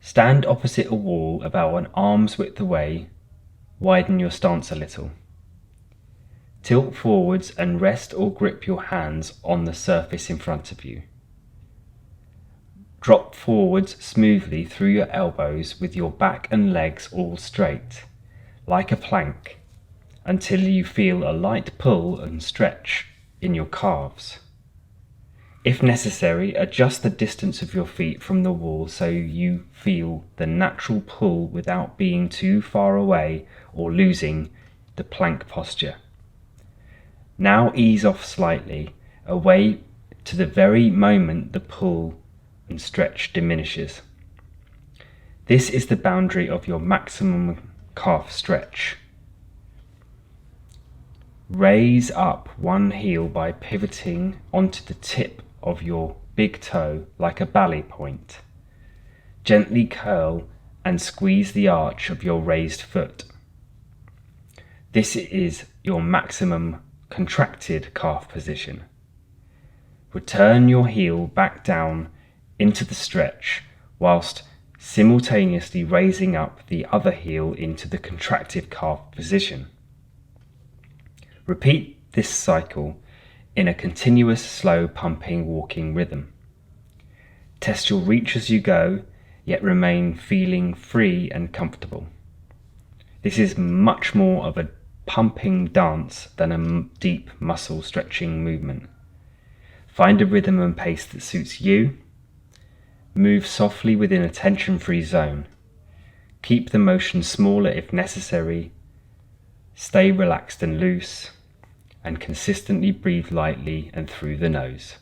Stand opposite a wall about an arm's width away, widen your stance a little. Tilt forwards and rest or grip your hands on the surface in front of you. Drop forwards smoothly through your elbows with your back and legs all straight, like a plank, until you feel a light pull and stretch in your calves. If necessary, adjust the distance of your feet from the wall so you feel the natural pull without being too far away or losing the plank posture. Now ease off slightly, away to the very moment the pull and stretch diminishes. This is the boundary of your maximum calf stretch. Raise up one heel by pivoting onto the tip of your big toe like a ballet point. Gently curl and squeeze the arch of your raised foot. This is your maximum contracted calf position. Return your heel back down into the stretch whilst simultaneously raising up the other heel into the contracted calf position. Repeat this cycle in a continuous slow pumping walking rhythm. Test your reach as you go, yet remain feeling free and comfortable. This is much more of a pumping dance than a deep muscle stretching movement. Find a rhythm and pace that suits you. Move softly within a tension-free zone. Keep the motion smaller if necessary. Stay relaxed and loose, and consistently breathe lightly and through the nose.